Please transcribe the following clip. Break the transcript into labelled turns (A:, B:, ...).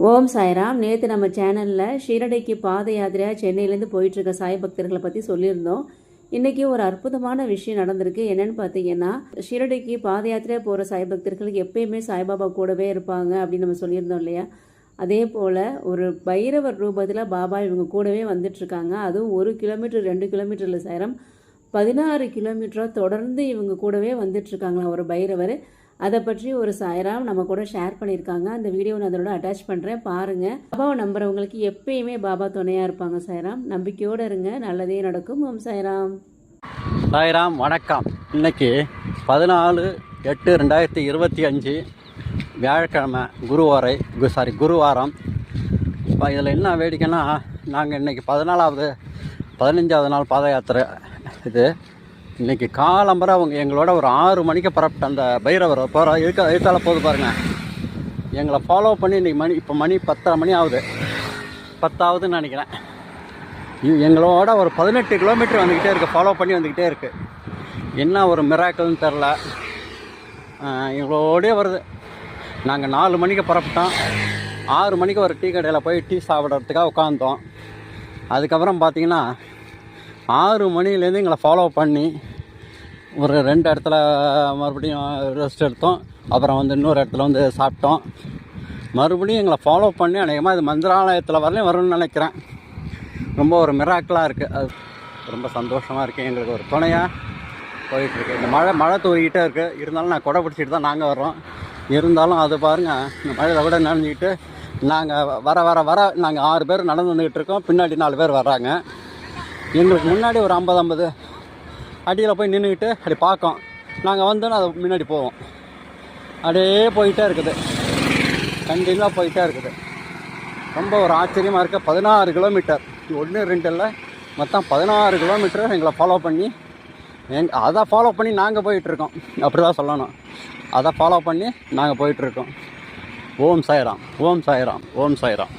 A: ஓம் சாய்ராம். நேற்று நம்ம சேனலில் ஷீரடிக்கு பாத யாத்திரையாக சென்னையிலேருந்து போயிட்டுருக்க சாய் பக்தர்களை பற்றி சொல்லியிருந்தோம். இன்றைக்கி ஒரு அற்புதமான விஷயம் நடந்திருக்கு. என்னென்னு பார்த்தீங்கன்னா, ஷீரடிக்கு பாத யாத்திரையாக போகிற சாய் பக்தர்களுக்கு எப்பயுமே சாய்பாபா கூடவே இருப்பாங்க அப்படின்னு நம்ம சொல்லியிருந்தோம் இல்லையா? அதே போல் ஒரு பைரவர் ரூபத்தில் பாபா இவங்க கூடவே வந்துட்டுருக்காங்க. அதுவும் 1 கிலோமீட்டர் 2 கிலோமீட்டரில் சாயிரம் 16 கிலோமீட்டராக தொடர்ந்து இவங்க கூடவே வந்துட்டுருக்காங்களாம் ஒரு பைரவர். அதை பற்றி ஒரு சாய்ராம் நம்ம கூட ஷேர் பண்ணியிருக்காங்க. அந்த வீடியோ நான் அதோட அட்டாச் பண்ணுறேன், பாருங்கள். பாபாவை நம்புறவங்களுக்கு எப்பயுமே பாபா துணையாக இருப்பாங்க சாய்ராம். நம்பிக்கையோடு இருங்க, நல்லதே நடக்கும். ஓம் சாய்ராம்.
B: சாய்ராம், வணக்கம். இன்னைக்கு 14/8/2025 வியாழக்கிழமை, குருவாரம். இதில் என்ன வேடிக்கைன்னா, நாங்கள் இன்றைக்கி 15வது நாள் பாத யாத்திரை. இது இன்றைக்கி காலம்பரை அவங்க எங்களோட ஒரு 6 மணிக்கு புறப்பட்டு அந்த பைரவர் போகிற எழுத்தால் போது பாருங்கள், எங்களை ஃபாலோ பண்ணி இன்றைக்கி இப்போ மணி 10:30 மணி ஆகுது, 10ஆகுதுன்னு நினைக்கிறேன். எங்களோட ஒரு 18 கிலோமீட்டர் வந்துக்கிட்டே இருக்குது, ஃபாலோ பண்ணி வந்துக்கிட்டே இருக்குது. என்ன ஒரு மிராக்கிள்னு தெரில, எங்களோடே வருது. நாங்கள் 4 மணிக்கு புறப்பட்டோம். 6 மணிக்கு ஒரு டீ கடையில் போய் டீ சாப்பிட்றதுக்காக உட்காந்தோம். அதுக்கப்புறம் பார்த்திங்கன்னா 6 மணிலேருந்து எங்களை ஃபாலோ பண்ணி ஒரு 2 இடத்துல மறுபடியும் ரெஸ்ட் எடுத்தோம். அப்புறம் இன்னொரு இடத்துல சாப்பிட்டோம். மறுபடியும் எங்களை ஃபாலோ பண்ணி அநேகமாக இது மந்திராலயத்தில் வரலையும் வரும்னு நினைக்கிறேன். ரொம்ப ஒரு மிராக்கிளாக இருக்குது. அது ரொம்ப சந்தோஷமாக இருக்குது. எங்களுக்கு ஒரு துணையாக போயிட்டுருக்கு. இந்த மழை தூரிக்கிட்டே இருக்குது. இருந்தாலும் நான் கொடை பிடிச்சிட்டு தான் நாங்கள் வர்றோம். இருந்தாலும் அது பாருங்கள், இந்த மழையில் கூட நனைஞ்சிக்கிட்டு நாங்கள் வர நாங்கள் 6 பேர் நடந்து வந்துக்கிட்டு இருக்கோம். பின்னாடி 4 பேர் வர்றாங்க. எங்களுக்கு முன்னாடி ஒரு 50 அடியில் போய் நின்றுக்கிட்டு அப்படி பார்க்கோம். நாங்கள் வந்தோன்னா அது முன்னாடி போவோம். அப்படியே போயிட்டே இருக்குது, கண்டினியூவாக போயிட்டே இருக்குது. ரொம்ப ஒரு ஆச்சரியமாக இருக்குது. 16 கிலோமீட்டர், 1 2 இல்லை, மொத்தம் 16 கிலோமீட்டர் எங்களை ஃபாலோ பண்ணி அதை ஃபாலோ பண்ணி நாங்கள் போயிட்டுருக்கோம். அப்படி தான் சொல்லணும். அதை ஃபாலோ பண்ணி நாங்கள் போயிட்டுருக்கோம். ஓம் சாய்ராம், ஓம் சாய்ராம், ஓம் சாய்ராம்.